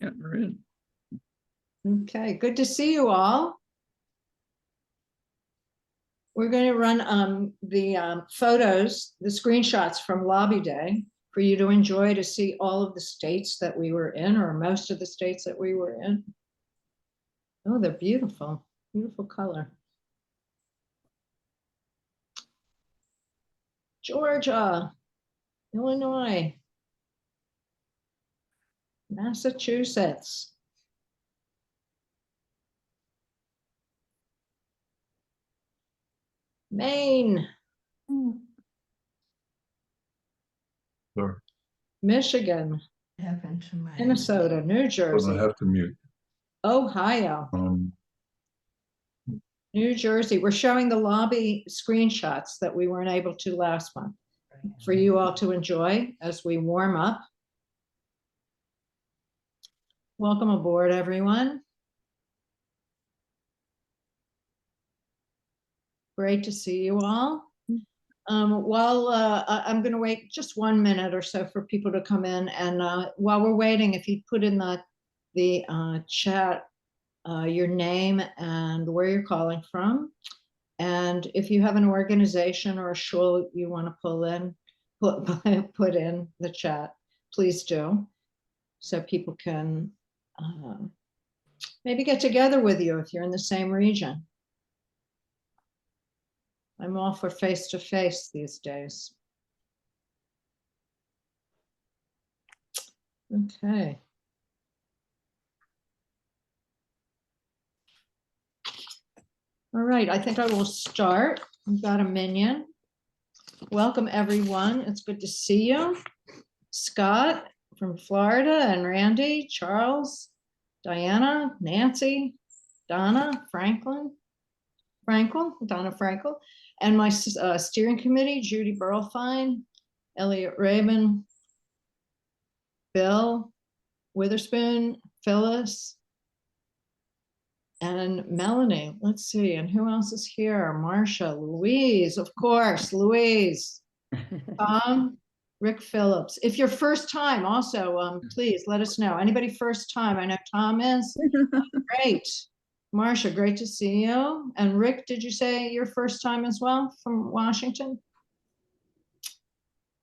Yeah, we're in. Okay, good to see you all. We're going to run the photos, the screenshots from Lobby Day for you to enjoy, to see all of the states that we were in, or most of the states that we were in. Oh, they're beautiful, beautiful color. Georgia, Illinois, Massachusetts, Maine, Sorry. Michigan, Happened to my Minnesota, New Doesn't Jersey, have to mute. Ohio, New Jersey. We're showing the lobby screenshots that we weren't able to last month for you all to enjoy as we warm up. Welcome aboard, everyone. Great to see you all. While I'm going to wait just 1 minute or so for people to come in, and while we're waiting, if you put in the chat your name and where you're calling from, and if you have an organization or a shul you want to put in the chat, please do, so people can maybe get together with you if you're in the same region. I'm all for face-to-face these days. Okay. All right, I think I will start. We've got a minion. Welcome, everyone. It's good to see you. Scott from Florida, and Randy, Charles, Diana, Nancy, Donna, Donna Frankel, and my steering committee, Judy Burlfine, Elliot Rabin, Bill Witherspoon, Phyllis, and Melanie. Let's see, and who else is here? Marsha, Louise, of course, Louise, Tom, Rick Phillips. If you're first time, also, please let us know. Anybody first time? I know Tom is. Great. Marsha, great to see you. And Rick, did you say your first time as well from Washington?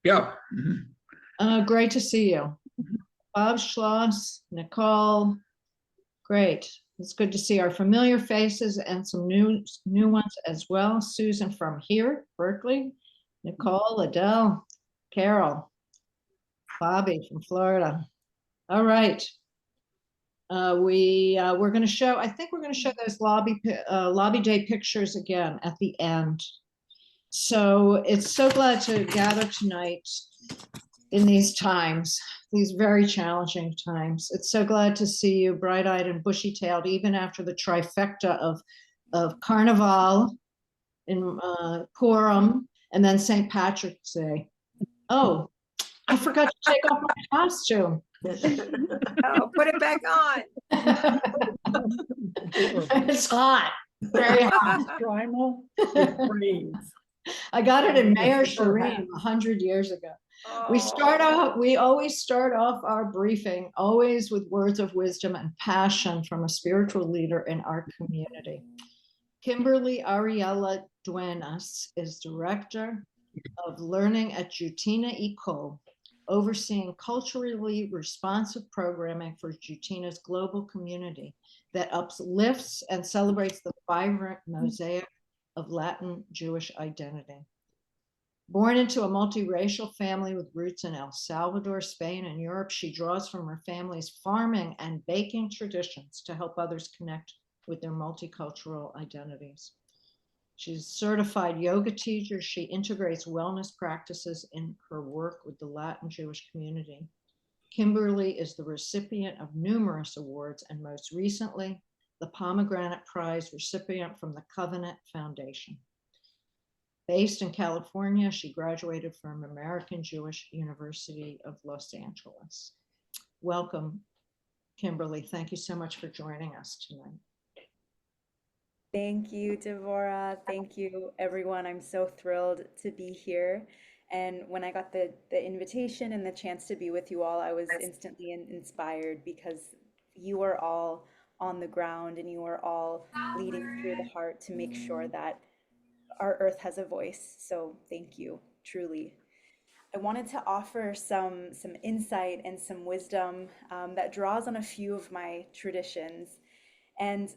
Yeah. Great to see you. Bob Schloss, Nicole, great. It's good to see our familiar faces and some new ones as well. Susan from here, Berkeley, Nicole, Adele, Carol, Bobby from Florida. All right. We're going to show, I think we're going to show those lobby day pictures again at the end. So it's so glad to gather tonight in these times, these very challenging times. It's so glad to see you bright-eyed and bushy-tailed, even after the trifecta of Carnival in Purim and then St. Patrick's Day. Oh, I forgot to take off my costume. Oh, put it back on. It's hot, very hot. Primal. I got it in Mayor Shireen 100 years ago. Oh. We always start off our briefing always with words of wisdom and passion from a spiritual leader in our community. Kimberly Ariella Dueñas is Director of Learning at Jewtina Ecole, overseeing culturally responsive programming for Jewtina's global community that uplifts and celebrates the vibrant mosaic of Latin Jewish identity. Born into a multiracial family with roots in El Salvador, Spain, and Europe, she draws from her family's farming and baking traditions to help others connect with their multicultural identities. She's a certified yoga teacher. She integrates wellness practices in her work with the Latin Jewish community. Kimberly is the recipient of numerous awards, and most recently, the Pomegranate Prize recipient from the Covenant Foundation. Based in California, she graduated from American Jewish University of Los Angeles. Welcome, Kimberly. Thank you so much for joining us tonight. Thank you, Devorah. Thank you, everyone. I'm so thrilled to be here. And when I got the invitation and the chance to be with you all, I was instantly inspired because you are all on the ground and you are all leading through the heart to make sure that our earth has a voice. So thank you, truly. I wanted to offer some insight and some wisdom that draws on a few of my traditions. And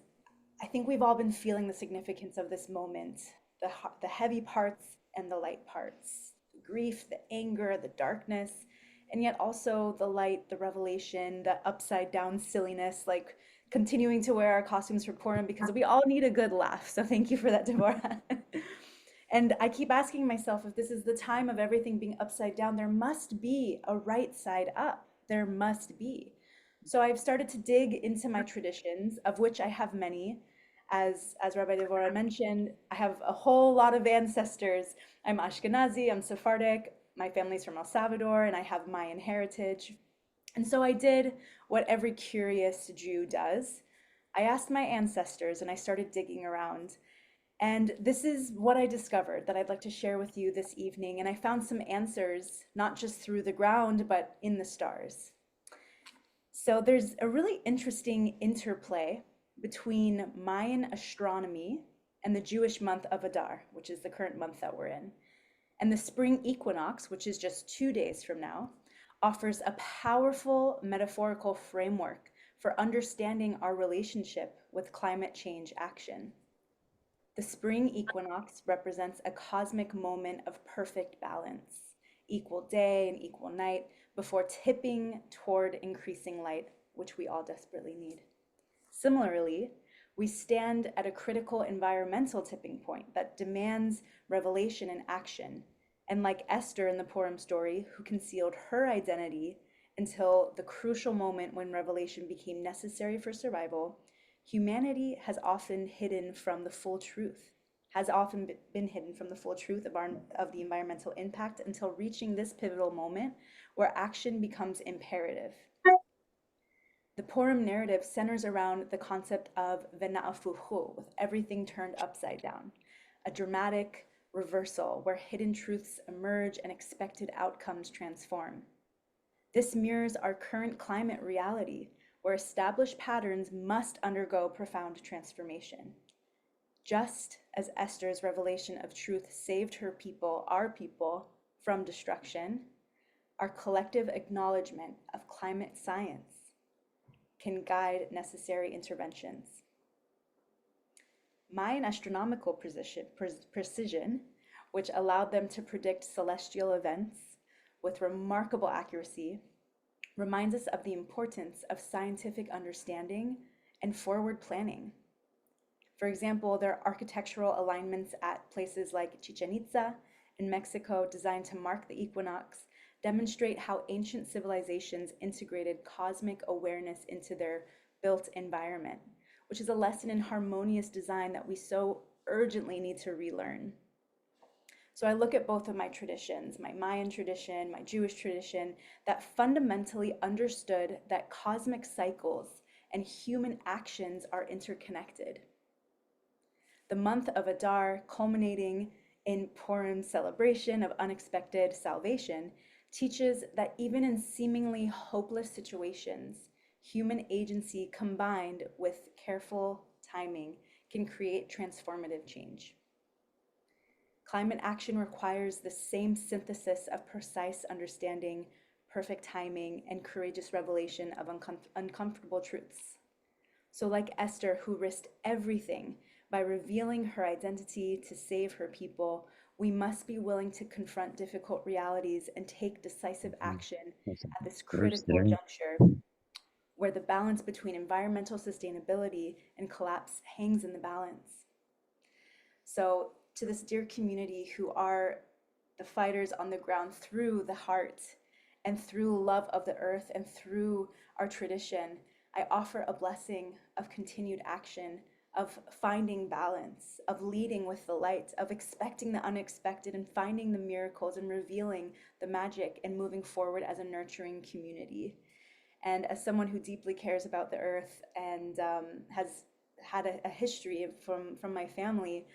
I think we've all been feeling the significance of this moment, the heavy parts and the light parts, the grief, the anger, the darkness, and yet also the light, the revelation, the upside down silliness, like continuing to wear our costumes for Purim because we all need a good laugh. So thank you for that, Deborah. And I keep asking myself, if this is the time of everything being upside down, there must be a right side up. There must be. So I've started to dig into my traditions, of which I have many. As Rabbi Devorah mentioned, I have a whole lot of ancestors. I'm Ashkenazi, I'm Sephardic, my family's from El Salvador, and I have Mayan heritage. And so I did what every curious Jew does. I asked my ancestors and I started digging around. And this is what I discovered that I'd like to share with you this evening. And I found some answers, not just through the ground, but in the stars. So there's a really interesting interplay between Mayan astronomy and the Jewish month of Adar, which is the current month that we're in. And the spring equinox, which is just 2 days from now, offers a powerful metaphorical framework for understanding our relationship with climate change action. The spring equinox represents a cosmic moment of perfect balance, equal day and equal night, before tipping toward increasing light, which we all desperately need. Similarly, we stand at a critical environmental tipping point that demands revelation and action. And like Esther in the Purim story, who concealed her identity until the crucial moment when revelation became necessary for survival, humanity has often hidden from the full truth, has often been hidden from the full truth of the environmental impact until reaching this pivotal moment where action becomes imperative. The Purim narrative centers around the concept of v'na'afuhu, with everything turned upside down, a dramatic reversal where hidden truths emerge and expected outcomes transform. This mirrors our current climate reality, where established patterns must undergo profound transformation. Just as Esther's revelation of truth saved her people, our people, from destruction, our collective acknowledgement of climate science can guide necessary interventions. Mayan astronomical precision, which allowed them to predict celestial events with remarkable accuracy, reminds us of the importance of scientific understanding and forward planning. For example, there are architectural alignments at places like Chichen Itza in Mexico designed to mark the equinox, demonstrate how ancient civilizations integrated cosmic awareness into their built environment, which is a lesson in harmonious design that we so urgently need to relearn. So I look at both of my traditions, my Mayan tradition, my Jewish tradition, that fundamentally understood that cosmic cycles and human actions are interconnected. The month of Adar, culminating in Purim's celebration of unexpected salvation, teaches that even in seemingly hopeless situations, human agency combined with careful timing can create transformative change. Climate action requires the same synthesis of precise understanding, perfect timing, and courageous revelation of uncomfortable truths. So like Esther, who risked everything by revealing her identity to save her people, we must be willing to confront difficult realities and take decisive action at this critical juncture where the balance between environmental sustainability and collapse hangs in the balance. So to this dear community who are the fighters on the ground through the heart and through love of the earth and through our tradition, I offer a blessing of continued action, of finding balance, of leading with the light, of expecting the unexpected and finding the miracles and revealing the magic and moving forward as a nurturing community. And as someone who deeply cares about the earth and has had a history from my family,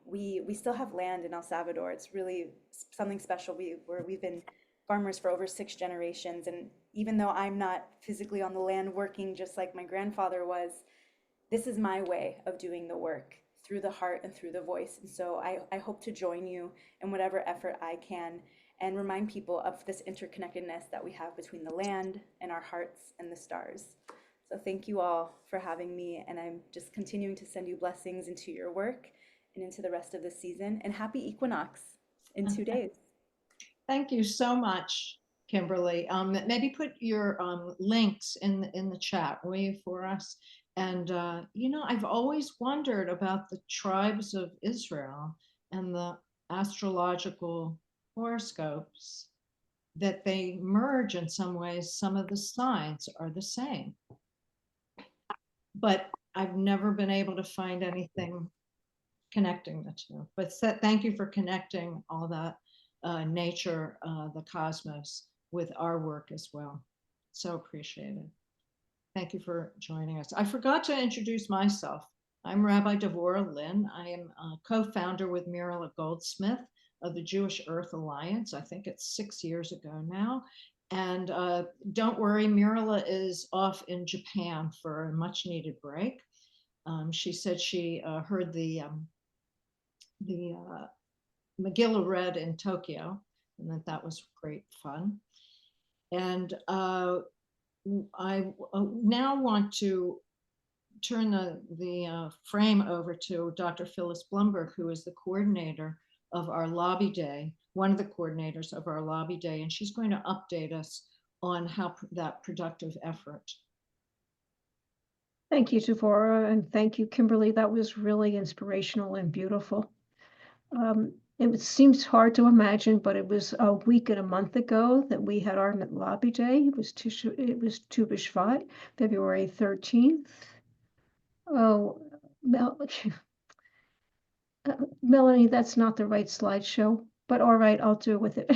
we still have land in El Salvador. It's really something special. We've been farmers for over 6 generations. And even though I'm not physically on the land working just like my grandfather was, this is my way of doing the work through the heart and through the voice. And so I hope to join you in whatever effort I can and remind people of this interconnectedness that we have between the land and our hearts and the stars. So thank you all for having me, and I'm just continuing to send you blessings into your work and into the rest of the season, and happy equinox in 2 days. Thank you so much, Kimberly. Maybe put your links in the chat, will you, for us? And I've always wondered about the tribes of Israel and the astrological horoscopes, that they merge in some ways. Some of the signs are the same, but I've never been able to find anything connecting the two. But thank you for connecting all that nature, the cosmos, with our work as well. So appreciated. Thank you for joining us. I forgot to introduce myself. I'm Rabbi Devorah Lynn. I am a co-founder with Mirella Goldsmith of the Jewish Earth Alliance. I think it's 6 years ago now. And don't worry, Mirella is off in Japan for a much needed break. She said she heard the Megillah read in Tokyo, and that was great fun. And I now want to turn the frame over to Dr. Phyllis Blumberg, who is the coordinator of our lobby day, one of the coordinators of our lobby day, and she's going to update us on how that productive effort. Thank you, Devorah, and thank you, Kimberly. That was really inspirational and beautiful. It seems hard to imagine, but it was a week and a month ago that we had our lobby day. It was Tu B'Shvat, February 13th. Oh, Melanie, that's not the right slideshow, but all right, I'll do with it.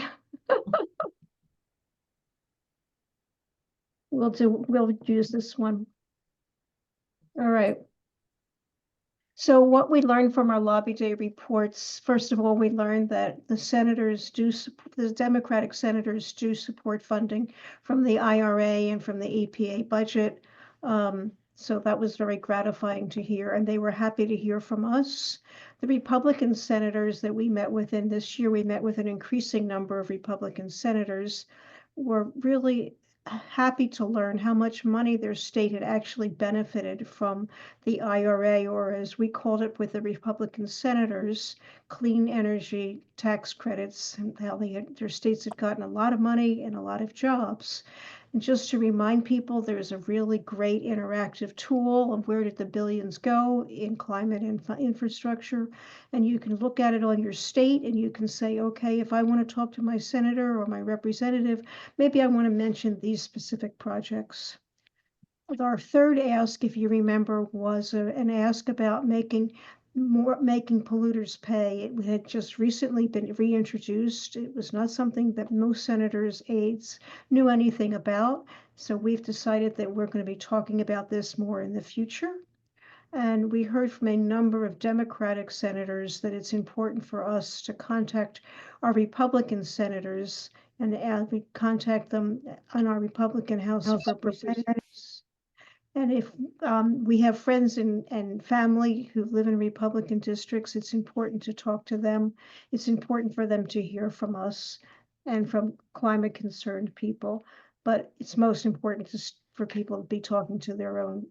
We'll use this one. All right. So what we learned from our lobby day reports, first of all, we learned that the Democratic senators do support funding from the IRA and from the EPA budget. So that was very gratifying to hear, and they were happy to hear from us. The Republican senators that we met with, and this year we met with an increasing number of Republican senators, were really happy to learn how much money their state had actually benefited from the IRA, or as we called it with the Republican senators, clean energy tax credits, and how their states had gotten a lot of money and a lot of jobs. And just to remind people, there's a really great interactive tool of where did the billions go in climate infrastructure. And you can look at it on your state and you can say, okay, if I want to talk to my senator or my representative, maybe I want to mention these specific projects. Our third ask, if you remember, was an ask about making polluters pay. It had just recently been reintroduced. It was not something that most senators' aides knew anything about. So we've decided that we're going to be talking about this more in the future. And we heard from a number of Democratic senators that it's important for us to contact our Republican senators, and we contact them on our Republican House of Representatives. And if we have friends and family who live in Republican districts, it's important to talk to them. It's important for them to hear from us and from climate concerned people. But it's most important for people to be talking to their own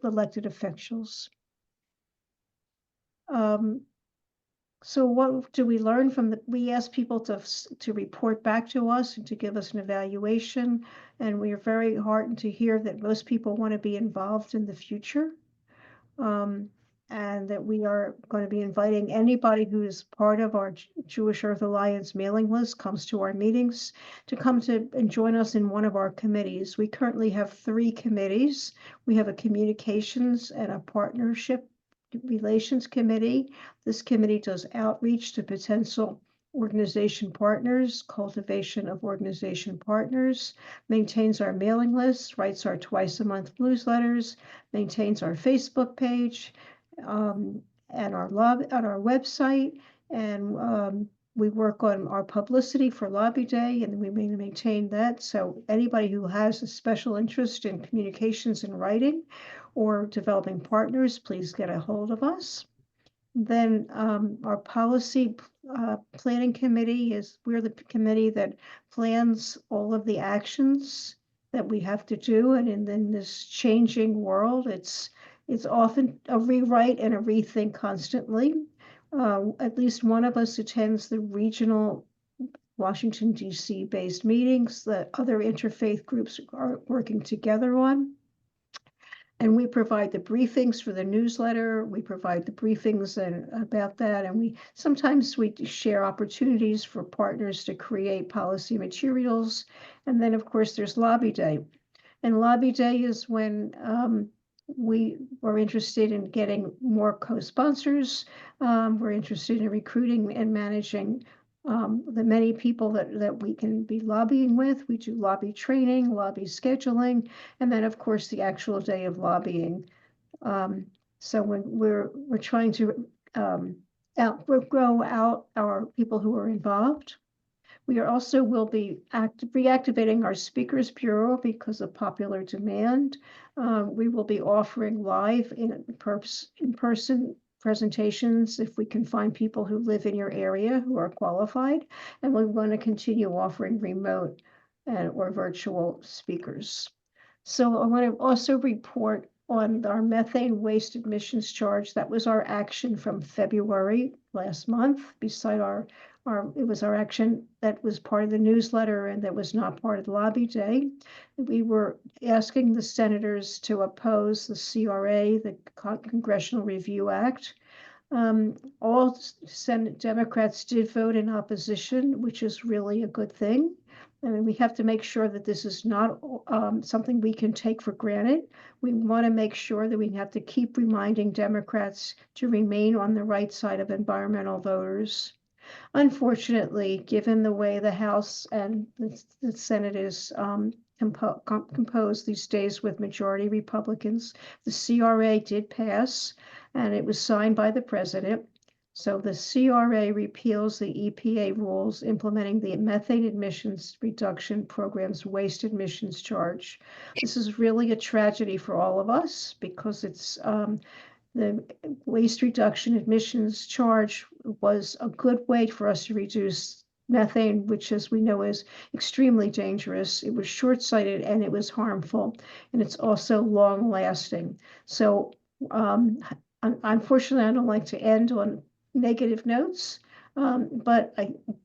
elected officials. So what do we learn from we asked people to report back to us and to give us an evaluation. And we are very heartened to hear that most people want to be involved in the future. And that we are going to be inviting anybody who is part of our Jewish Earth Alliance mailing list, comes to our meetings, to come to and join us in one of our committees. We currently have 3 committees. We have a communications and a partnership relations committee. This committee does outreach to potential organization partners, cultivation of organization partners, maintains our mailing lists, writes our twice-a-month newsletters, maintains our Facebook page, and our website, and We work on our publicity for Lobby Day, and we maintain that. So anybody who has a special interest in communications and writing or developing partners, please get a hold of us. Then our policy planning committee we're the committee that plans all of the actions that we have to do. And in this changing world, it's often a rewrite and a rethink constantly. At least one of us attends the regional Washington, D.C. based meetings that other interfaith groups are working together on. And we provide the briefings for the newsletter. We provide the briefings about that. And sometimes we share opportunities for partners to create policy materials. And then, of course, there's Lobby Day. And Lobby Day is when we were interested in getting more co-sponsors. We're interested in recruiting and managing the many people that we can be lobbying with. We do lobby training, lobby scheduling, and then of course the actual day of lobbying. So when we're trying to grow out our people who are involved. We also will be reactivating our Speakers Bureau because of popular demand. We will be offering live in-person presentations if we can find people who live in your area who are qualified. And we want to continue offering remote or virtual speakers. So I want to also report on our methane waste emissions charge. That was our action from February last month. Beside it was our action that was part of the newsletter and that was not part of the Lobby Day. We were asking the senators to oppose the CRA, the Congressional Review Act. All Senate Democrats did vote in opposition, which is really a good thing. I mean, we have to make sure that this is not something we can take for granted. We want to make sure that we have to keep reminding Democrats to remain on the right side of environmental voters. Unfortunately, given the way the House and the Senate is composed these days with majority Republicans, the CRA did pass, and it was signed by the president. So the CRA repeals the EPA rules implementing the methane emissions reduction program's waste emissions charge. This is really a tragedy for all of us because it's the waste reduction emissions charge was a good way for us to reduce methane, which, as we know, is extremely dangerous. It was short-sighted and it was harmful, and it's also long-lasting. So unfortunately, I don't like to end on negative notes, but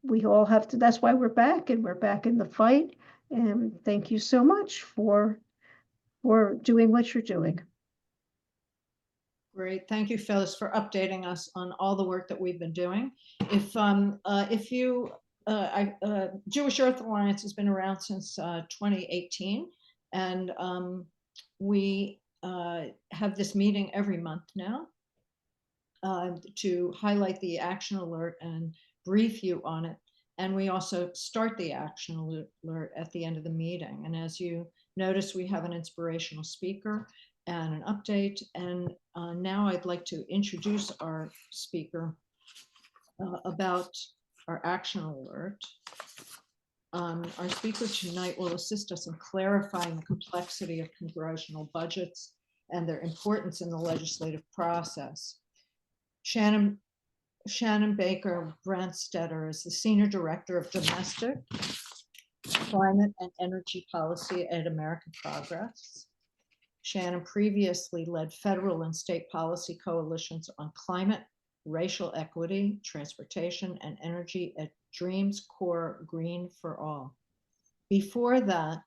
we all have to. That's why we're back, and we're back in the fight. And thank you so much for doing what you're doing. Great. Thank you, Phyllis, for updating us on all the work that we've been doing. Jewish Earth Alliance has been around since 2018, and we have this meeting every month now to highlight the action alert and brief you on it. And we also start the action alert at the end of the meeting. And as you notice, we have an inspirational speaker and an update. And now I'd like to introduce our speaker about our action alert. Our speaker tonight will assist us in clarifying the complexity of congressional budgets and their importance in the legislative process. Shannon Baker-Branstetter is the Senior Director of Domestic, Climate, and Energy Policy at American Progress. Shannon previously led federal and state policy coalitions on climate, racial equity, transportation, and energy at Dreams Core Green for All. Before that,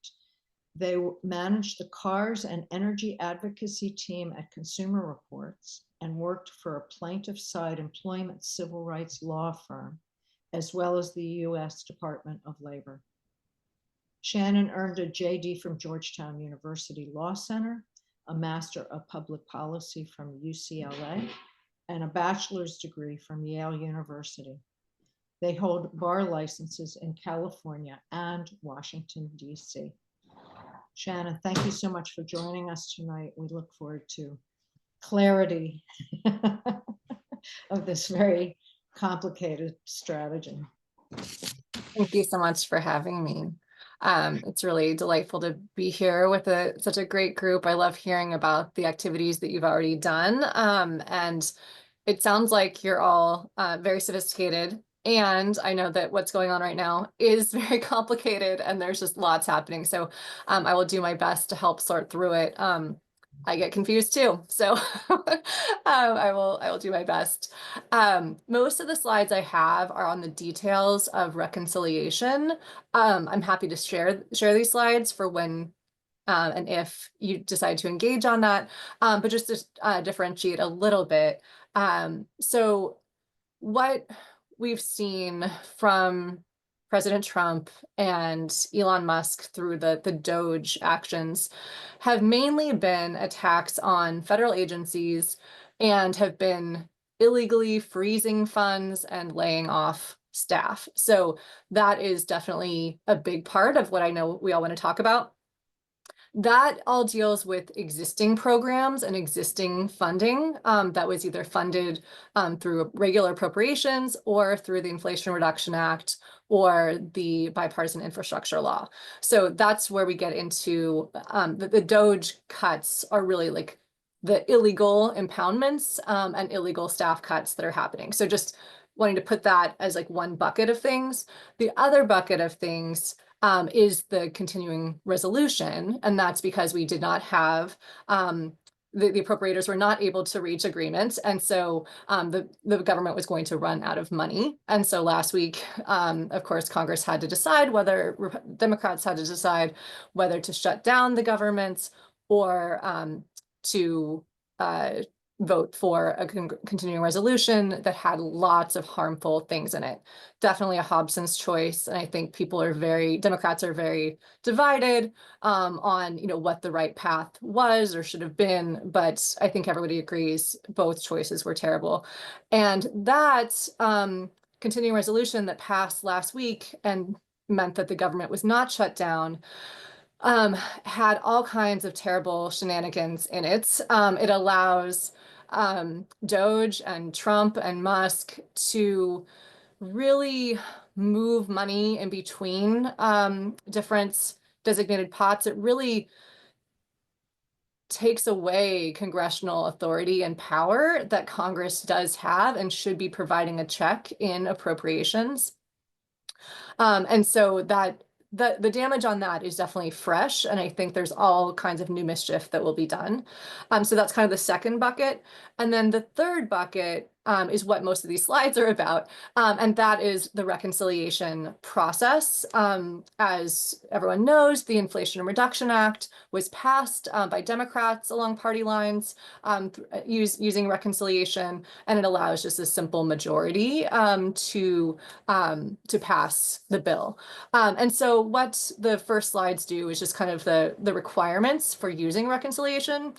they managed the cars and energy advocacy team at Consumer Reports and worked for a plaintiff side employment civil rights law firm, as well as the U.S. Department of Labor. Shannon earned a JD from Georgetown University Law Center, a Master of Public Policy from UCLA, and a bachelor's degree from Yale University. They hold bar licenses in California and Washington, D.C. Shannon, thank you so much for joining us tonight. We look forward to clarity of this very complicated strategy. Thank you so much for having me. It's really delightful to be here with such a great group. I love hearing about the activities that you've already done. And it sounds like you're all very sophisticated. And I know that what's going on right now is very complicated and there's just lots happening. So I will do my best to help sort through it. I get confused too. So I will do my best. Most of the slides I have are on the details of reconciliation. I'm happy to share these slides for when and if you decide to engage on that, but just to differentiate a little bit. So what we've seen from President Trump and Elon Musk through the Doge actions have mainly been attacks on federal agencies and have been illegally freezing funds and laying off staff. So that is definitely a big part of what I know we all want to talk about. That all deals with existing programs and existing funding that was either funded through regular appropriations or through the Inflation Reduction Act or the bipartisan infrastructure law. So that's where we get into the Doge cuts are really like the illegal impoundments and illegal staff cuts that are happening. So just wanting to put that as like one bucket of things. The other bucket of things is the continuing resolution. And that's because we did not have, the appropriators were not able to reach agreements. And so the government was going to run out of money. And so last week, of course, Congress had to decide whether Democrats had to decide whether to shut down the government or to vote for a continuing resolution that had lots of harmful things in it. Definitely a Hobson's choice. And I think Democrats are very divided on, what the right path was or should have been. But I think everybody agrees both choices were terrible. And that continuing resolution that passed last week and meant that the government was not shut down had all kinds of terrible shenanigans in it. It allows Doge and Trump and Musk to really move money in between different designated pots. It really takes away congressional authority and power that Congress does have and should be providing a check in appropriations. And so the damage on that is definitely fresh, and I think there's all kinds of new mischief that will be done. So that's kind of the second bucket. And then the third bucket is what most of these slides are about, and that is the reconciliation process. As everyone knows, the Inflation Reduction Act was passed by Democrats along party lines using reconciliation, and it allows just a simple majority to pass the bill. And so what the first slides do is just kind of the requirements for using reconciliation.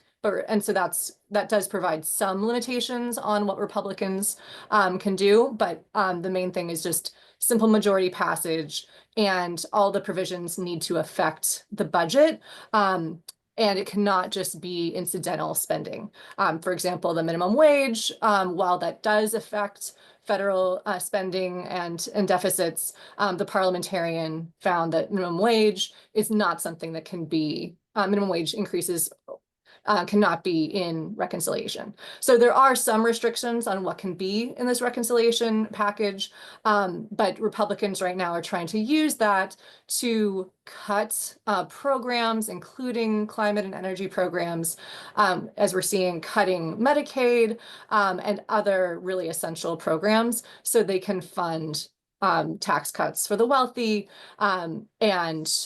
And so that does provide some limitations on what Republicans can do, but the main thing is just simple majority passage, and all the provisions need to affect the budget. And it cannot just be incidental spending. For example, the minimum wage, while that does affect federal spending and deficits, the parliamentarian found that minimum wage is not something that can be, minimum wage increases cannot be in reconciliation. So there are some restrictions on what can be in this reconciliation package, but Republicans right now are trying to use that to cut programs, including climate and energy programs, as we're seeing cutting Medicaid and other really essential programs so they can fund tax cuts for the wealthy and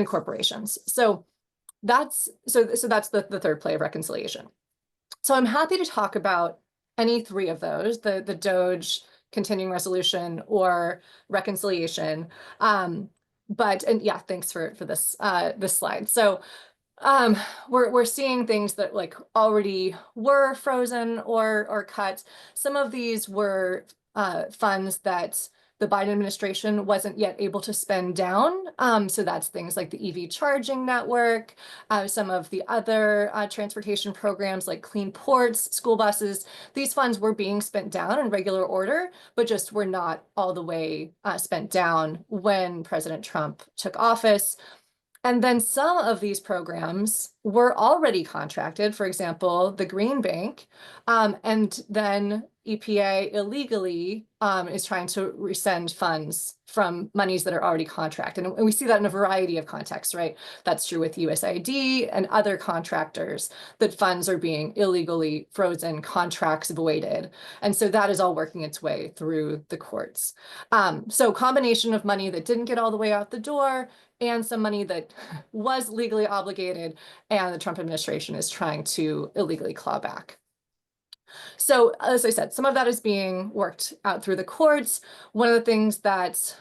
corporations. So that's the third play of reconciliation. So I'm happy to talk about any three of those, the Doge, continuing resolution, or reconciliation. And yeah, thanks for this this slide. So we're seeing things that like already were frozen or cut. Some of these were funds that the Biden administration wasn't yet able to spend down. So that's things like the EV charging network, some of the other transportation programs like clean ports, school buses. These funds were being spent down in regular order, but just were not all the way spent down when President Trump took office. And then some of these programs were already contracted, for example, the Green Bank, and then EPA illegally is trying to resend funds from monies that are already contracted. And we see that in a variety of contexts, right? That's true with USAID and other contractors, that funds are being illegally frozen, contracts voided. And so that is all working its way through the courts. So combination of money that didn't get all the way out the door and some money that was legally obligated and the Trump administration is trying to illegally claw back. So as I said, some of that is being worked out through the courts. One of the things that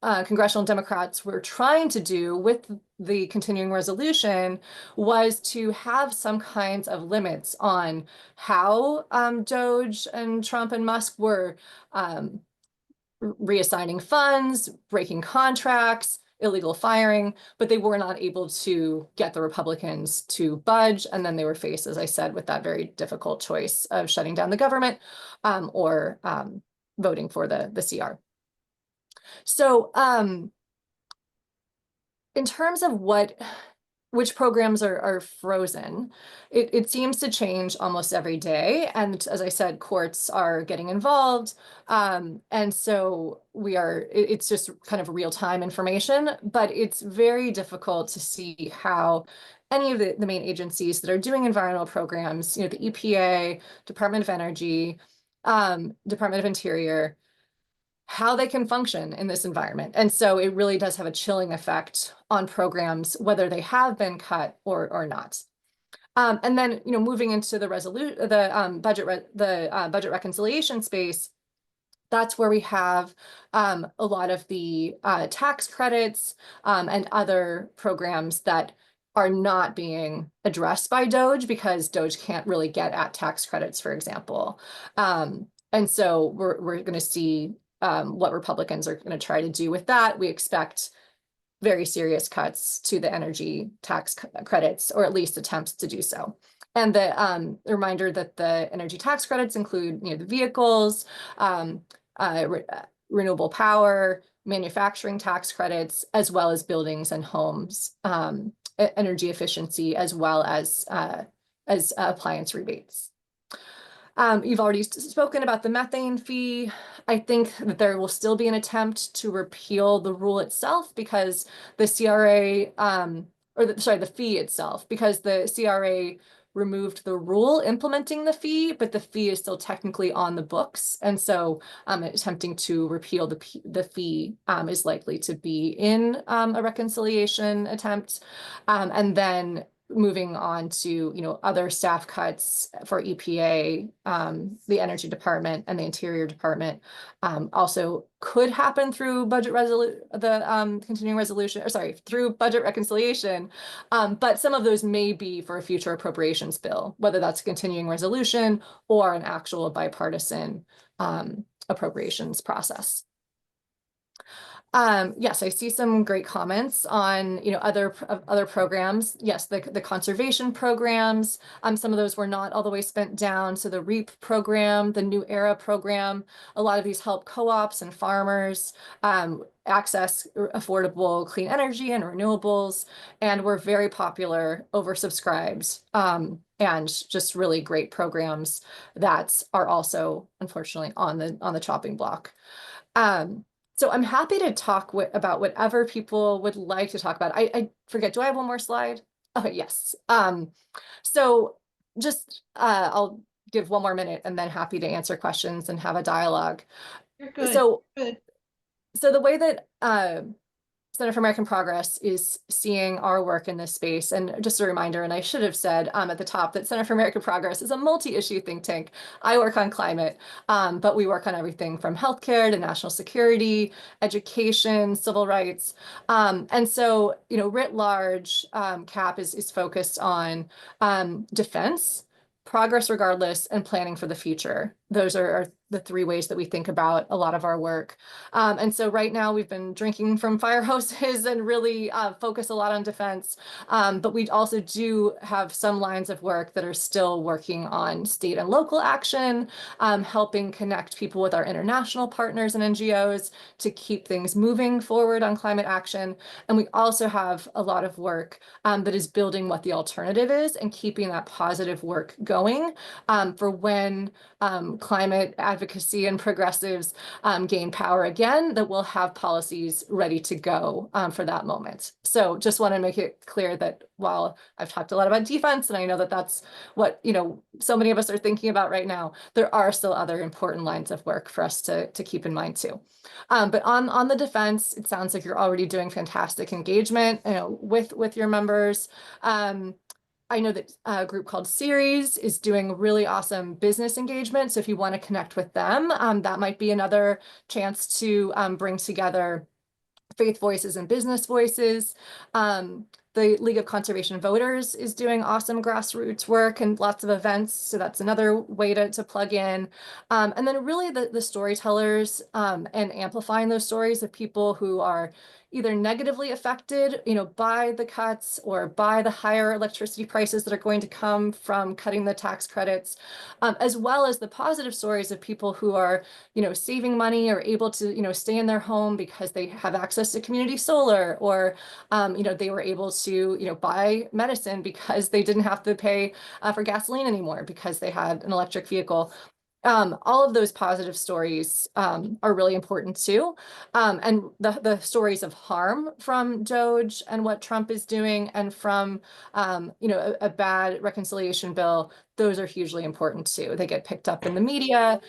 congressional Democrats were trying to do with the continuing resolution was to have some kinds of limits on how Doge and Trump and Musk were reassigning funds, breaking contracts, illegal firing, but they were not able to get the Republicans to budge. And then they were faced, as I said, with that very difficult choice of shutting down the government or voting for the CR. So in terms of which programs are frozen, it seems to change almost every day. And as I said, courts are getting involved. And so it's just kind of real-time information, but it's very difficult to see how any of the main agencies that are doing environmental programs, the EPA, Department of Energy, Department of Interior, how they can function in this environment. And so it really does have a chilling effect on programs, whether they have been cut or not. And then, moving into the budget reconciliation space, that's where we have a lot of the tax credits and other programs that are not being addressed by Doge because Doge can't really get at tax credits, for example. And so we're going to see what Republicans are going to try to do with that. We expect very serious cuts to the energy tax credits, or at least attempts to do so. And the reminder that the energy tax credits include, the vehicles, renewable power, manufacturing tax credits, as well as buildings and homes, energy efficiency, as well as appliance rebates. You've already spoken about the methane fee. I think that there will still be an attempt to repeal the rule itself because the CRA, the fee itself, because the CRA removed the rule implementing the fee, but the fee is still technically on the books. And so attempting to repeal the fee is likely to be in a reconciliation attempt. And then moving on to, other staff cuts for EPA, the Energy Department and the Interior Department also could happen through continuing resolution, through budget reconciliation. But some of those may be for a future appropriations bill, whether that's a continuing resolution or an actual bipartisan appropriations process. Yes, I see some great comments on, other programs. Yes, the conservation programs, some of those were not all the way spent down. So the REAP program, the New Era program, a lot of these help co-ops and farmers access affordable clean energy and renewables, and were very popular, oversubscribed, and just really great programs that are also, unfortunately, on the chopping block. So I'm happy to talk about whatever people would like to talk about. I forget, do I have one more slide? Okay, yes. So just I'll give one more minute and then happy to answer questions and have a dialogue. You're good. So, Good. so the way that Center for American Progress is seeing our work in this space. And just a reminder, and I should have said at the top that Center for American Progress is a multi-issue think tank. I work on climate, but we work on everything from healthcare to national security, education, civil rights. And so, writ large, CAP is focused on defense, progress regardless, and planning for the future. Those are the three ways that we think about a lot of our work. And so right now we've been drinking from fire hoses and really focus a lot on defense. But we also do have some lines of work that are still working on state and local action, helping connect people with our international partners and NGOs to keep things moving forward on climate action. And we also have a lot of work that is building what the alternative is and keeping that positive work going for when climate advocacy and progressives gain power again, that we'll have policies ready to go for that moment. So just want to make it clear that while I've talked a lot about defense, and I know that that's what, you know, so many of us are thinking about right now, there are still other important lines of work for us to keep in mind too. But on the defense, it sounds like you're already doing fantastic engagement, you know, with your members. I know that a group called Series is doing really awesome business engagement. So if you want to connect with them, that might be another chance to bring together faith voices and business voices. The League of Conservation Voters is doing awesome grassroots work and lots of events. So that's another way to plug in. And then really the storytellers and amplifying those stories of people who are either negatively affected, you know, by the cuts or by the higher electricity prices that are going to come from cutting the tax credits, as well as the positive stories of people who are, you know, saving money or able to, you know, stay in their home because they have access to community solar, or, you know, they were able to, you know, buy medicine because they didn't have to pay for gasoline anymore because they had an electric vehicle. All of those positive stories are really important too. And the stories of harm from Doge and what Trump is doing, and from, you know, a bad reconciliation bill, those are hugely important too. They get picked up in the media.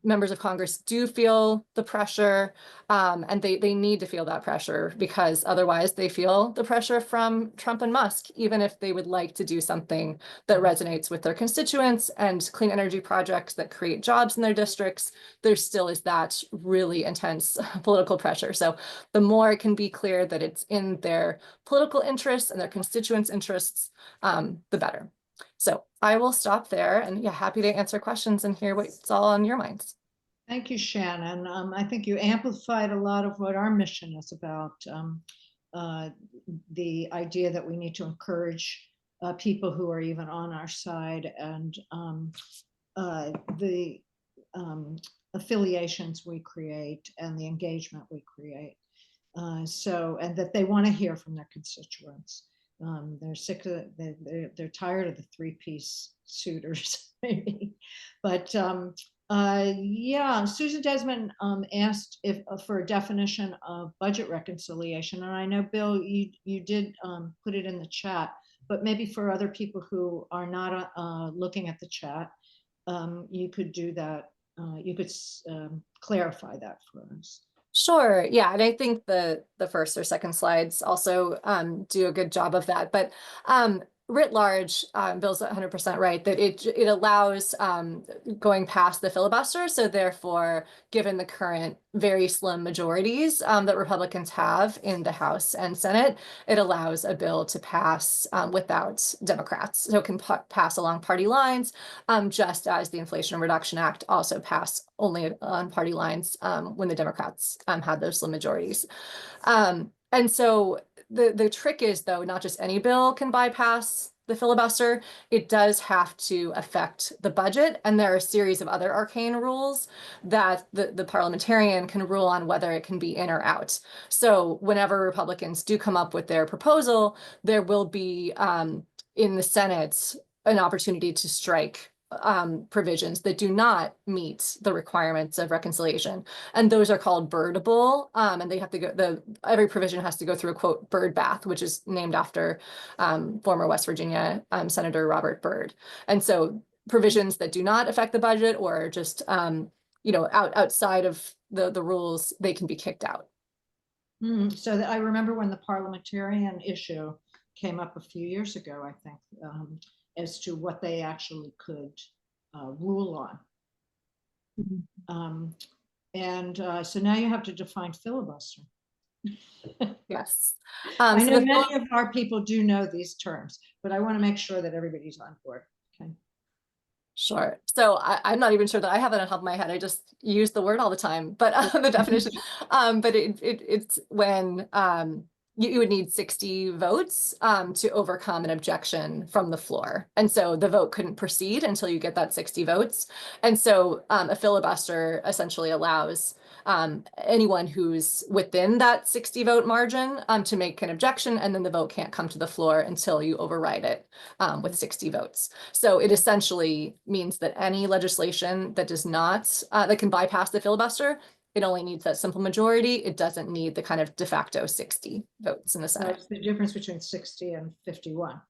Members of Congress do feel the pressure, and they need to feel that pressure, because otherwise they feel the pressure from Trump and Musk, even if they would like to do something that resonates with their constituents and clean energy projects that create jobs in their districts. There still is that really intense political pressure. So the more it can be clear that it's in their political interests and their constituents' interests, the better. So I will stop there, and yeah, happy to answer questions and hear what's all on your minds. Thank you, Shannon. I think you amplified a lot of what our mission is about. The idea that we need to encourage people who are even on our side, and the affiliations we create and the engagement we create. And that they want to hear from their constituents. They're sick of they're tired of the three-piece suitors, maybe. But yeah, Susan Desmond asked for a definition of budget reconciliation, and I know, Bill, you did put it in the chat, but maybe for other people who are not looking at the chat, you could do that. You could clarify that for us. Sure. Yeah. And I think the first or second slides also do a good job of that. But writ large, Bill's 100% right that it allows going past the filibuster. So therefore, given the current very slim majorities that Republicans have in the House and Senate, it allows a bill to pass without Democrats. So it can pass along party lines, just as the Inflation Reduction Act also passed only on party lines when the Democrats had those slim majorities. And so the trick is, though, not just any bill can bypass the filibuster. It does have to affect the budget. And there are a series of other arcane rules that the parliamentarian can rule on whether it can be in or out. So whenever Republicans do come up with their proposal, there will be in the Senate an opportunity to strike provisions that do not meet the requirements of reconciliation, and those are called birdable, and they have to go, every provision has to go through a quote bird bath, which is named after former West Virginia Senator Robert Byrd. And so provisions that do not affect the budget, or just you know, outside of the rules, they can be kicked out. So I remember when the parliamentarian issue came up a few years ago, I think, as to what they actually could rule on. So now you have to define filibuster. Yes. I So know many of our people do know these terms, but I want to make sure that everybody's on board. Okay. Sure. So I'm not even sure that I have it on top of my head. I just use the word all the time, but the definition, but it's when you would need 60 votes to overcome an objection from the floor. And so the vote couldn't proceed until you get that 60 votes. And so a filibuster essentially allows anyone who's within that 60 vote margin to make an objection, and then the vote can't come to the floor until you override it with 60 votes. So it essentially means that any legislation that does not, that can bypass the filibuster, it only needs that simple majority. It doesn't need the kind of de facto 60 votes in the So Senate. it's the difference between 60 and 51.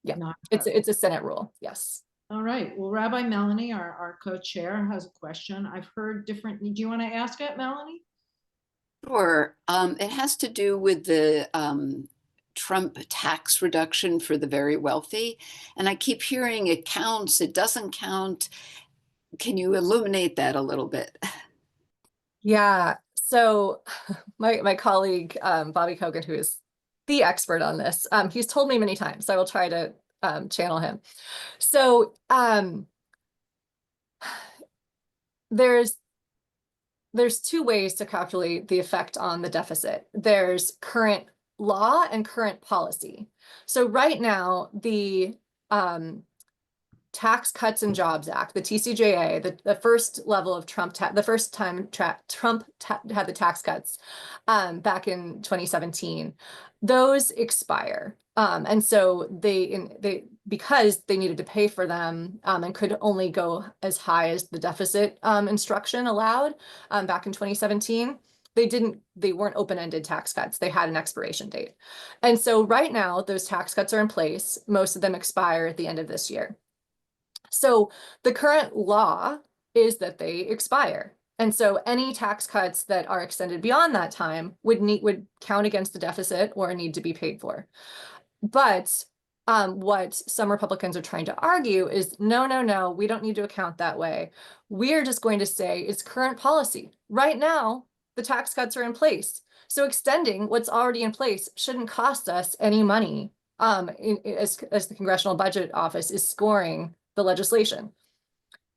Yeah, Not- it's a Senate rule, yes. All right, well, Rabbi Melanie, our co-chair, has a question. I've heard different, do you want to ask it, Melanie? Sure. It has to do with the Trump tax reduction for the very wealthy. And I keep hearing it counts, it doesn't count. Can you illuminate that a little bit? Yeah, so my colleague, Bobby Kogan, who is the expert on this, he's told me many times, so I will try to channel him. So there's two ways to calculate the effect on the deficit. There's current law and current policy. So right now, the Tax Cuts and Jobs Act, the TCJA, the first level of the first time Trump had the tax cuts back in 2017, those expire. And so they because they needed to pay for them and could only go as high as the deficit instruction allowed back in 2017. They weren't open-ended tax cuts. They had an expiration date. And so right now, those tax cuts are in place. Most of them expire at the end of this year. So the current law is that they expire. And so any tax cuts that are extended beyond that time would count against the deficit or need to be paid for. But what some Republicans are trying to argue is, no, we don't need to account that way. We're just going to say it's current policy. Right now, the tax cuts are in place. So extending what's already in place shouldn't cost us any money as the Congressional Budget Office is scoring the legislation.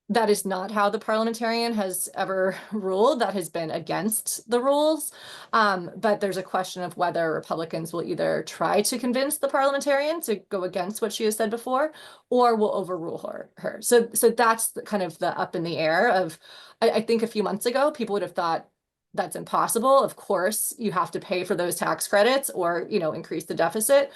That is not how the parliamentarian has ever ruled. That has been against the rules. But there's a question of whether Republicans will either try to convince the parliamentarian to go against what she has said before, or will overrule her. So that's kind of the up in the air of, I think a few months ago, people would have thought that's impossible. Of course, you have to pay for those tax credits or, increase the deficit.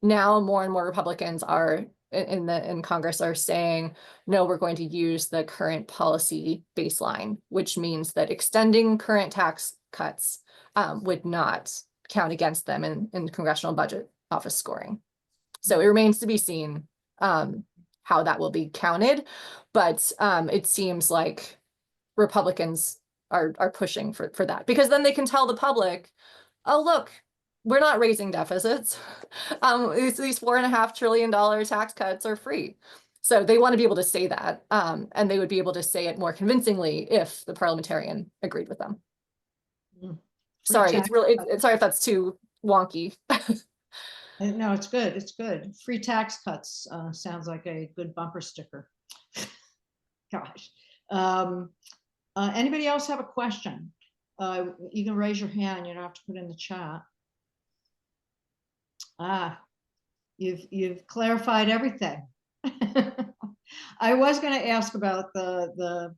Now more and more Republicans are in Congress are saying, no, we're going to use the current policy baseline, which means that extending current tax cuts would not count against them in Congressional Budget Office scoring. So it remains to be seen how that will be counted, but it seems like Republicans are pushing for that, because then they can tell the public, oh, look, we're not raising deficits. These $4.5 trillion tax cuts are free. So they want to be able to say that, and they would be able to say it more convincingly if the parliamentarian agreed with them. Sorry, sorry if that's too wonky. No, it's good. It's good. Free tax cuts sounds like a good bumper sticker. Gosh. Anybody else have a question? You can raise your hand. You don't have to put in the chat. You've clarified everything. I was going to ask about a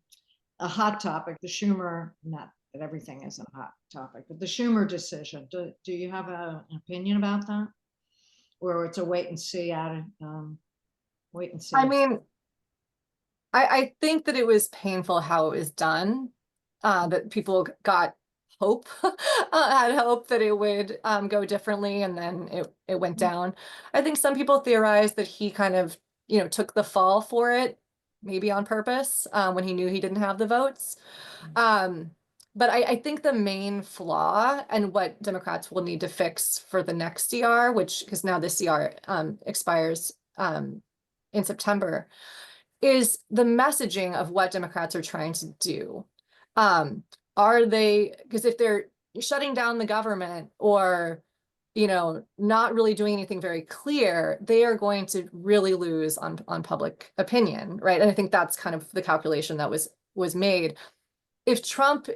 hot topic, the Schumer, not that everything is a hot topic, but the Schumer decision. Do you have an opinion about that? Or it's a wait and see wait and see? I mean, I think that it was painful how it was done, that people got hope, had hope that it would go differently, and then it went down. I think some people theorized that he kind of, took the fall for it, maybe on purpose, when he knew he didn't have the votes. But I think the main flaw, and what Democrats will need to fix for the next CR, because now this CR expires in September, is the messaging of what Democrats are trying to do. Are they, because if they're shutting down the government or you know, not really doing anything very clear, they are going to really lose on public opinion, right? And I think that's kind of the calculation that was made. If Trump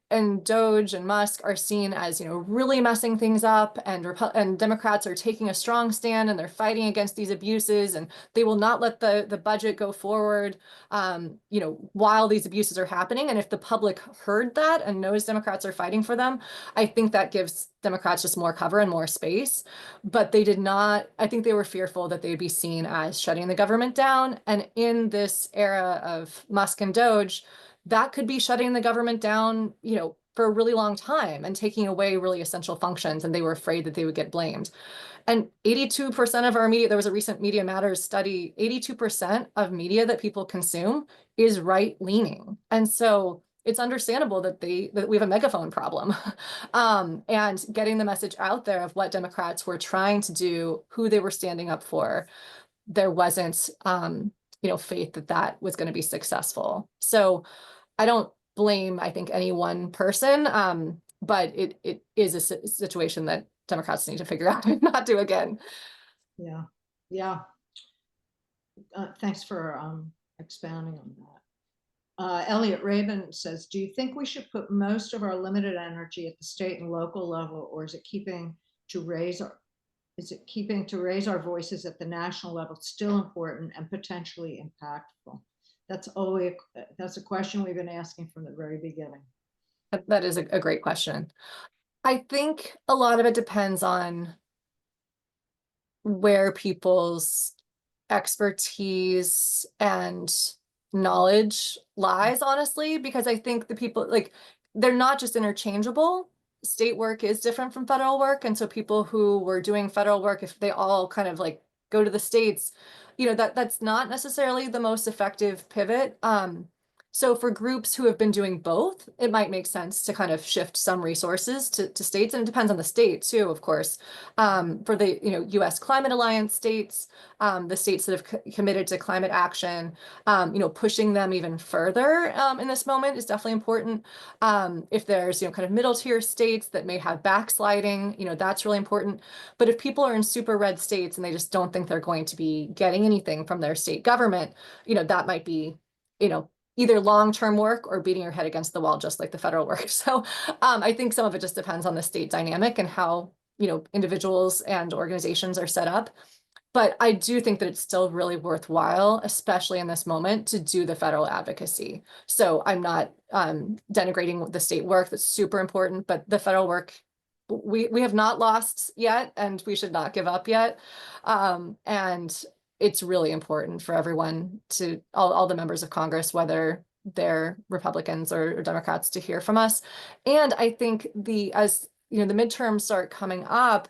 and Doge and Musk are seen as, you know, really messing things up, and Democrats are taking a strong stand and they're fighting against these abuses, and they will not let the budget go forward, you know, while these abuses are happening. And if the public heard that and knows Democrats are fighting for them, I think that gives Democrats just more cover and more space. But they did not, I think they were fearful that they'd be seen as shutting the government down. And in this era of Musk and Doge, that could be shutting the government down, you know, for a really long time and taking away really essential functions. And they were afraid that they would get blamed. And 82% of our media, there was a recent Media Matters study, 82% of media that people consume is right-leaning. And so it's understandable that we have a megaphone problem. And getting the message out there of what Democrats were trying to do, who they were standing up for, there wasn't, you know, faith that that was going to be successful. So I don't blame, I think, any one person, but it is a situation that Democrats need to figure out and not do again. Yeah, yeah. Thanks for expounding on that. Elliot Rabin says, do you think we should put most of our limited energy at the state and local level, or is it keeping to raise our voices at the national level still important and potentially impactful? That's a question we've been asking from the very beginning. That is a great question. I think a lot of it depends on where people's expertise and knowledge lies, honestly, because I think the people, like, they're not just interchangeable. State work is different from federal work. And so people who were doing federal work, if they all kind of like go to the states, you know, that's not necessarily the most effective pivot. So for groups who have been doing both, it might make sense to kind of shift some resources to states, and it depends on the state too, of course. For the, you know, U.S. Climate Alliance states, the states that have committed to climate action, you know, pushing them even further in this moment is definitely important. If there's, you know, kind of middle tier states that may have backsliding, you know, that's really important. But if people are in super red states and they just don't think they're going to be getting anything from their state government, you know, that might be, you know, either long-term work or beating your head against the wall, just like the federal work. So I think some of it just depends on the state dynamic and how, you know, individuals and organizations are set up. But I do think that it's still really worthwhile, especially in this moment, to do the federal advocacy. So I'm not denigrating the state work. That's super important, but the federal work, we have not lost yet, and we should not give up yet. And it's really important for everyone, to all the members of Congress, whether they're Republicans or Democrats, to hear from us. And I think as you know, the midterms start coming up,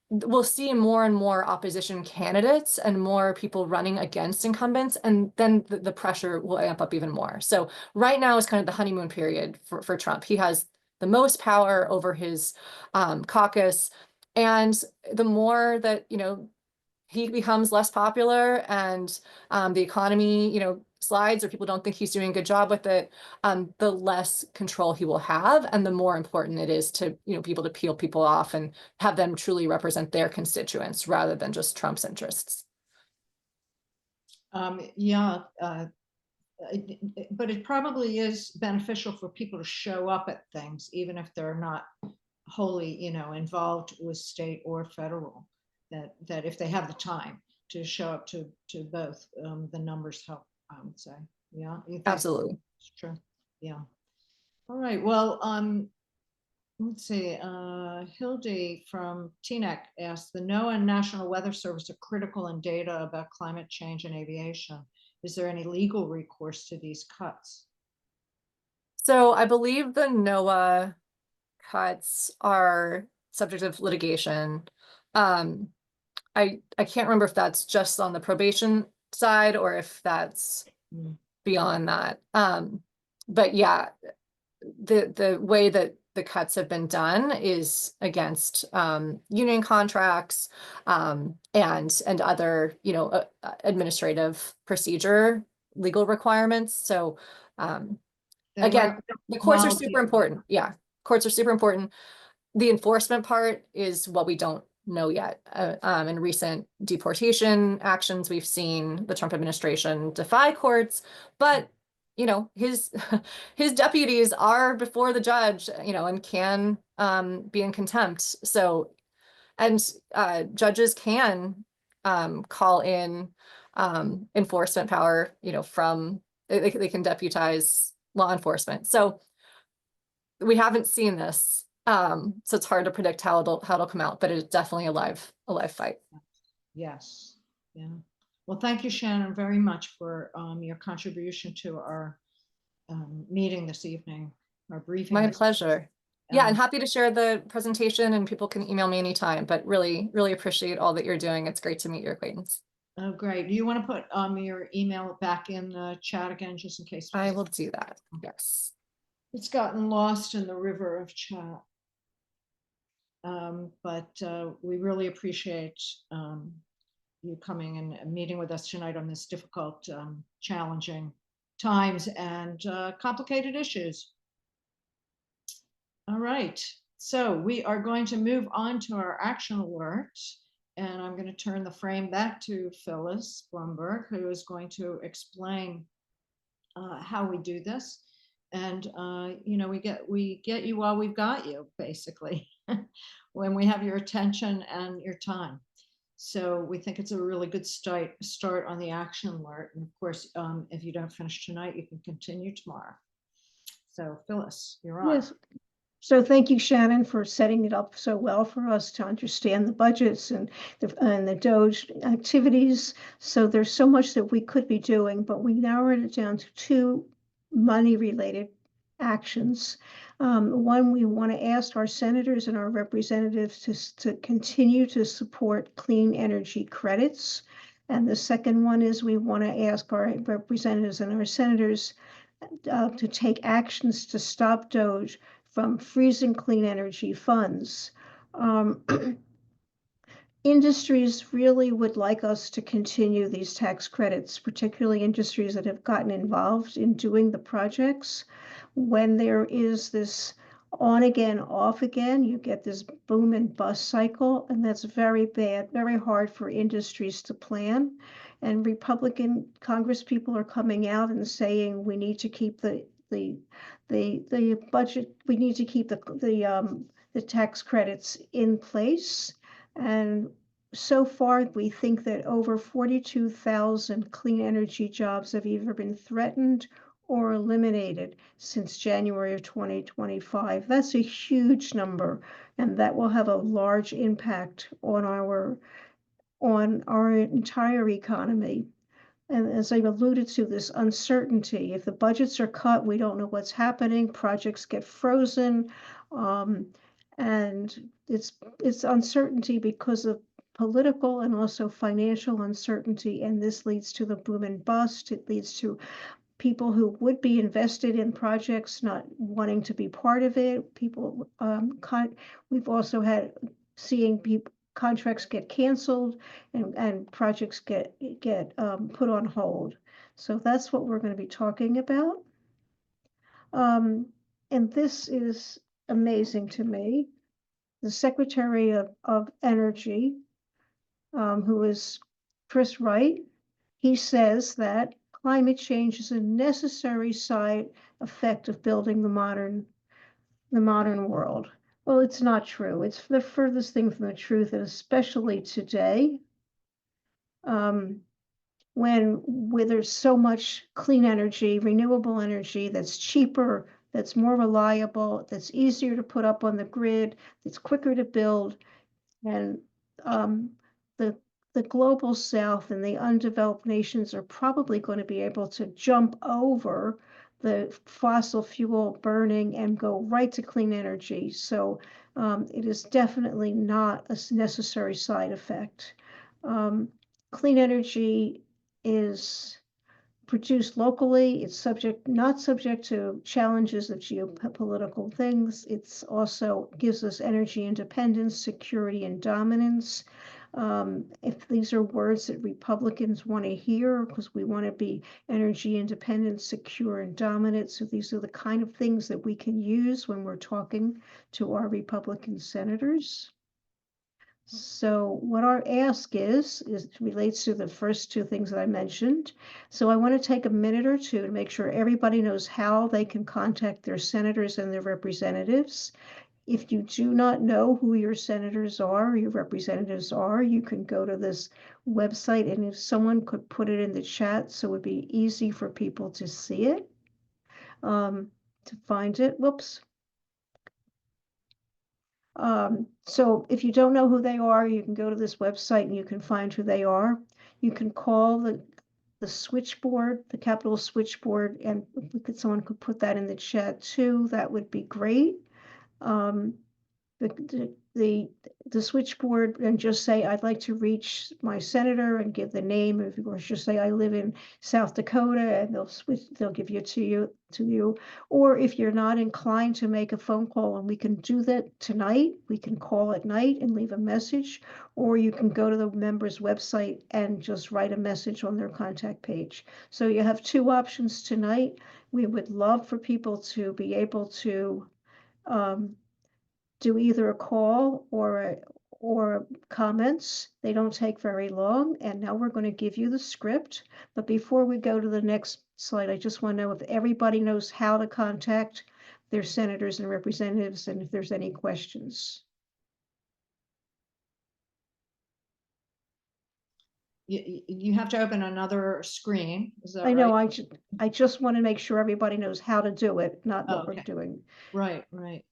we'll see more and more opposition candidates and more people running against incumbents, and then the pressure will amp up even more. So right now is kind of the honeymoon period for Trump. He has the most power over his caucus, and the more that, you know, he becomes less popular and the economy, you know, slides, or people don't think he's doing a good job with it, the less control he will have, and the more important it is to, you know, be able to peel people off and have them truly represent their constituents rather than just Trump's interests. Yeah, but it probably is beneficial for people to show up at things, even if they're not wholly, you know, involved with state or federal. That if they have the time to show up to both, the numbers help, I would say. Yeah, Absolutely. it's true. Yeah. All right. Well, let's see. Hildy from TNEC asked, the NOAA and National Weather Service are critical in data about climate change and aviation. Is there any legal recourse to these cuts? So I believe the NOAA cuts are subject of litigation. I can't remember if that's just on the probation side or if that's beyond that. But yeah, the way that the cuts have been done is against union contracts and other, you know, administrative procedure legal requirements. So again, the courts are super important. Yeah, courts are super important. the enforcement part is what we don't know yet. In recent deportation actions, we've seen the Trump administration defy courts, but you know, his deputies are before the judge, you know, and can be in contempt. So, and judges can call in enforcement power, you know, from they can deputize law enforcement. So we haven't seen this. So it's hard to predict how it'll come out, but it is definitely a live fight. Yes, yeah. Well, thank you, Shannon, very much for your contribution to our meeting this evening, our briefing. My this pleasure. Yeah, and Um, happy to share the presentation, and people can email me anytime, but really, really appreciate all that you're doing. It's great to meet your acquaintance. Oh, great. Do you want to put your email back in the chat again, just in case? I will do that. Yes. It's gotten lost in the river of chat. But we really appreciate you coming and meeting with us tonight on this difficult, challenging times and complicated issues. All right, so we are going to move on to our action alert, and I'm going to turn the frame back to Phyllis Blumberg, who is going to explain how we do this. And you know, we get you while we've got you, basically, when we have your attention and your time. So we think it's a really good start on the action alert. And of course, if you don't finish tonight, you can continue tomorrow. So Phyllis, you're on. Yes. So thank you, Shannon, for setting it up so well for us to understand the budgets and the DOGE activities. So there's so much that we could be doing, but we narrowed it down to 2 money-related actions. One, we want to ask our senators and our representatives to continue to support clean energy credits. And the second one is we want to ask our representatives and our senators to take actions to stop DOGE from freezing clean energy funds. Industries really would like us to continue these tax credits, particularly industries that have gotten involved in doing the projects. When there is this on again, off again, you get this boom and bust cycle, and that's very bad, very hard for industries to plan. And Republican Congress people are coming out and saying we need to keep the budget, we need to keep the tax credits in place. And so far, we think that over 42,000 clean energy jobs have either been threatened or eliminated since January of 2025. That's a huge number, and that will have a large impact on our entire economy. And as I alluded to, this uncertainty, if the budgets are cut, we don't know what's happening, projects get frozen, and it's uncertainty because of political and also financial uncertainty, and this leads to the boom and bust. It leads to people who would be invested in projects not wanting to be part of it. People, we've also had seeing people contracts get canceled and projects get put on hold. So that's what we're going to be talking about. And this is amazing to me. The Secretary of Energy, who is Chris Wright, he says that climate change is a necessary side effect of building the modern world. Well, it's not true. It's the furthest thing from the truth, and especially today, where there's so much clean energy, renewable energy that's cheaper, that's more reliable, that's easier to put up on the grid, that's quicker to build, and the global south and the undeveloped nations are probably going to be able to jump over the fossil fuel burning and go right to clean energy. So it is definitely not a necessary side effect. Clean energy is produced locally. It's not subject to challenges of geopolitical things. It's also gives us energy independence, security, and dominance. If these are words that Republicans want to hear, because we want to be energy independent, secure, and dominant. So these are the kind of things that we can use when we're talking to our Republican senators. So what our ask is relates to the first two things that I mentioned. So I want to take a minute or two to make sure everybody knows how they can contact their senators and their representatives. If you do not know who your senators are, or your representatives are, you can go to this website, and if someone could put it in the chat so it would be easy for people to see it, to find it. Whoops. So if you don't know who they are, you can go to this website and you can find who they are. You can call the switchboard, the Capitol switchboard, and if someone could put that in the chat too, that would be great. The switchboard, and just say, I'd like to reach my senator, and give the name, or just say, I live in South Dakota, and they'll give you to you. Or if you're not inclined to make a phone call, and we can do that tonight, we can call at night and leave a message, or you can go to the member's website and just write a message on their contact page. So you have two options tonight. We would love for people to be able to do either a call or comments. They don't take very long. And now we're going to give you the script. But before we go to the next slide, I just want to know if everybody knows how to contact their senators and representatives, and if there's any questions. You have to open another screen. Is that I know, right? I just want to make sure everybody knows how to do it, not what we're Okay. doing. Right, right.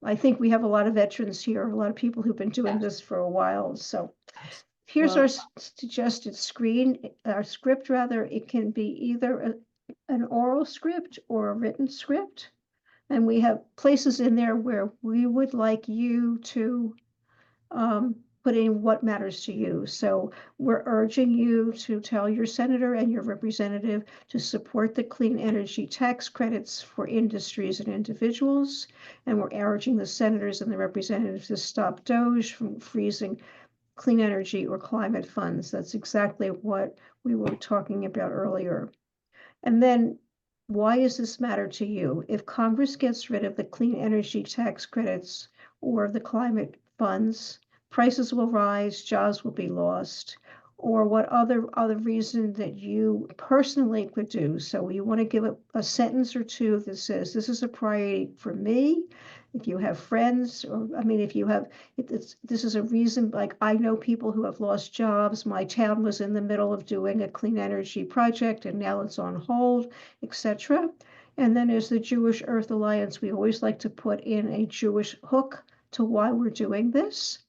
I think we have a lot of veterans here, a lot of people who've been doing Yes. this for a while. So here's Well, our suggested screen, our script rather. It can be either an oral script or a written script. And we have places in there where we would like you to put in what matters to you. So we're urging you to tell your senator and your representative to support the clean energy tax credits for industries and individuals. And we're urging the senators and the representatives to stop DOGE from freezing clean energy or climate funds. That's exactly what we were talking about earlier. And then, why does this matter to you? If Congress gets rid of the clean energy tax credits or the climate funds, prices will rise, jobs will be lost, or what other reason that you personally could do. So you want to give a sentence or two that says, this is a priority for me. If you have friends, or I mean, if you have, this is a reason, like I know people who have lost jobs. My town was in the middle of doing a clean energy project and now it's on hold, etc. And then there's the Jewish Earth Alliance. We always like to put in a Jewish hook to why we're doing this.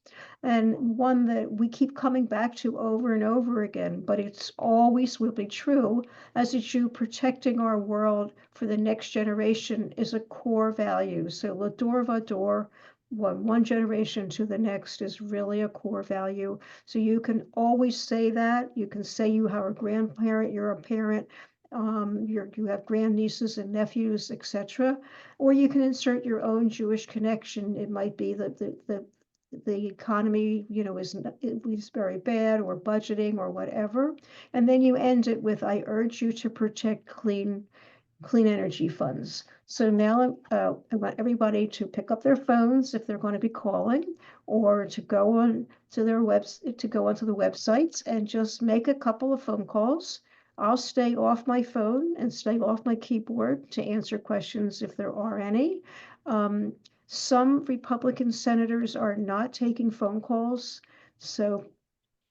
And one that we keep coming back to over and over again, but it's always will be true. As a Jew, protecting our world for the next generation is a core value. So Lador Vador, one generation to the next, is really a core value. So you can always say that. You can say you are a grandparent, you're a parent, you have grandnieces and nephews, etc. Or you can insert your own Jewish connection. It might be that the economy, is very bad, or budgeting, or whatever. And then you end it with, I urge you to protect clean energy funds. So now I want everybody to pick up their phones if they're going to be calling, or to go on to their to go onto the websites and just make a couple of phone calls. I'll stay off my phone and stay off my keyboard to answer questions if there are any. Some Republican senators are not taking phone calls, so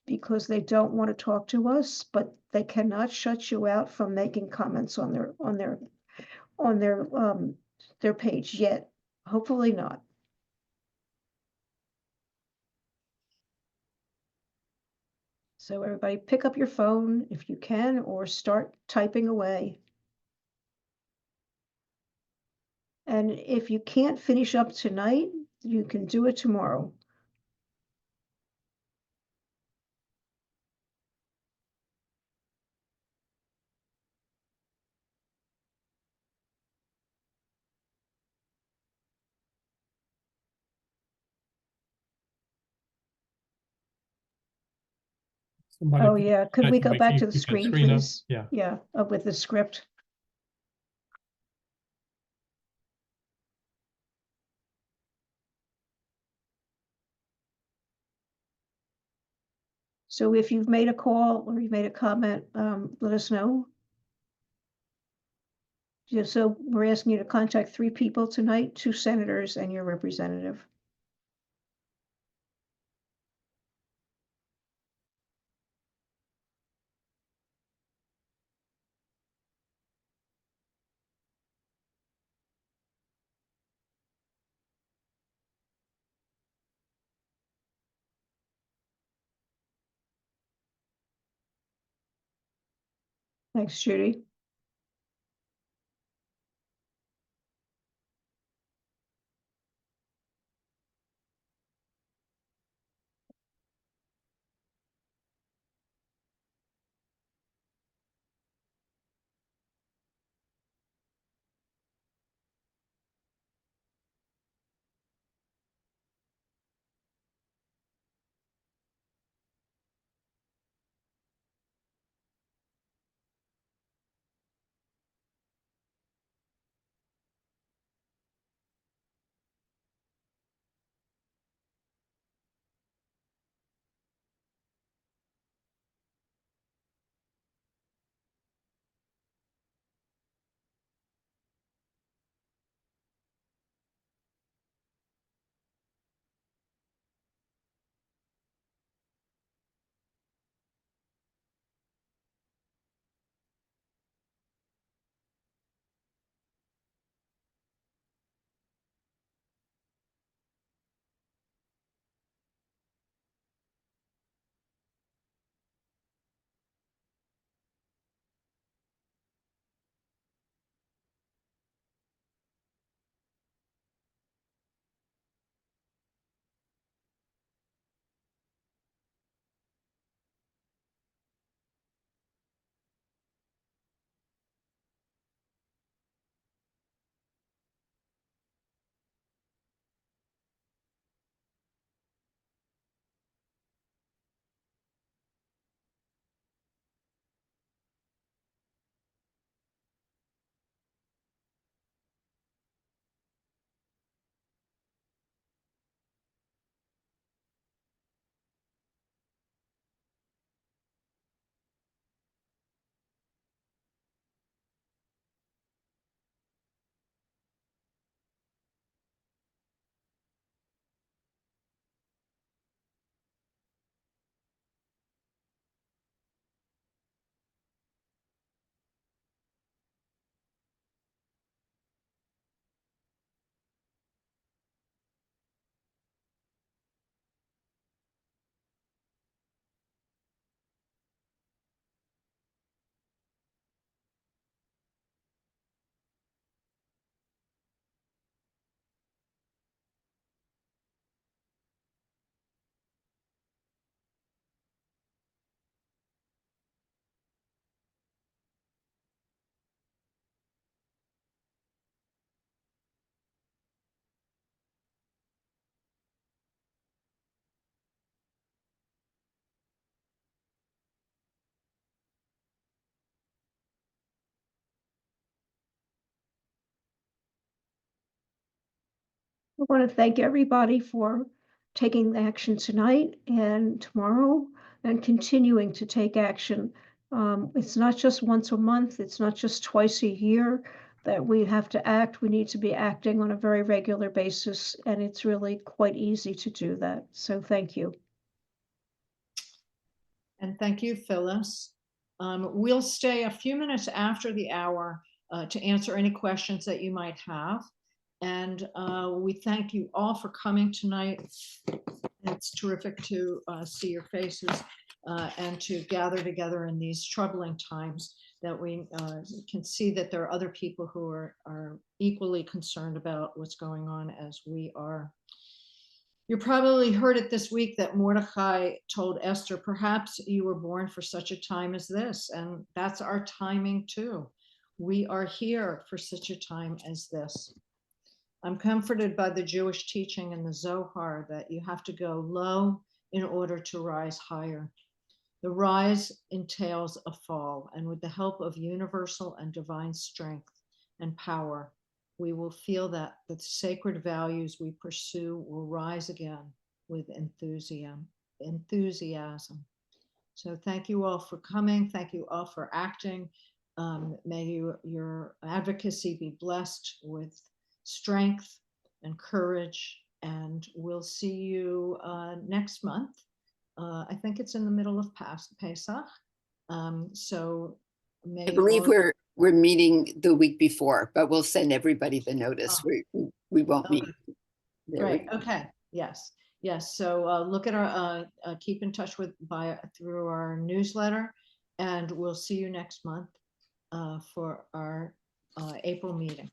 because they don't want to talk to us, but they cannot shut you out from making comments on their page yet. Hopefully not. So everybody pick up your phone if you can, or start typing away. And if you can't finish up tonight, you can do it tomorrow. Somebody Oh, yeah. Could we check go make back you- to the you can screen, up. please? Yeah. Yeah, with the script. So if you've made a call or you've made a comment, let us know. Yeah, so we're asking you to contact 3 people tonight, 2 senators and your representative. Thanks, Judy. I want to thank everybody for taking action tonight and tomorrow and continuing to take action. It's not just once a month, it's not just twice a year that we have to act. We need to be acting on a very regular basis, and it's really quite easy to do that. So thank you. And thank you, Phyllis. We'll stay a few minutes after the hour to answer any questions that you might have. And we thank you all for coming tonight. It's terrific to see your faces and to gather together in these troubling times, that we can see that there are other people who are equally concerned about what's going on as we are. You probably heard it this week that Mordecai told Esther, perhaps you were born for such a time as this. And that's our timing too. We are here for such a time as this. I'm comforted by the Jewish teaching in the Zohar that you have to go low in order to rise higher. The rise entails a fall, and with the help of universal and divine strength and power, we will feel that the sacred values we pursue will rise again with enthusiasm. So thank you all for coming. Thank you all for acting. May your advocacy be blessed with strength and courage, and we'll see you next month. I think it's in the middle of Pesach. So I believe all- we're meeting the week before, but we'll send everybody the notice. Oh. We won't Okay. meet. There we Great. go. Okay. Yes. Yes. So look at our keep in touch through our newsletter, and we'll see you next month for our April meeting.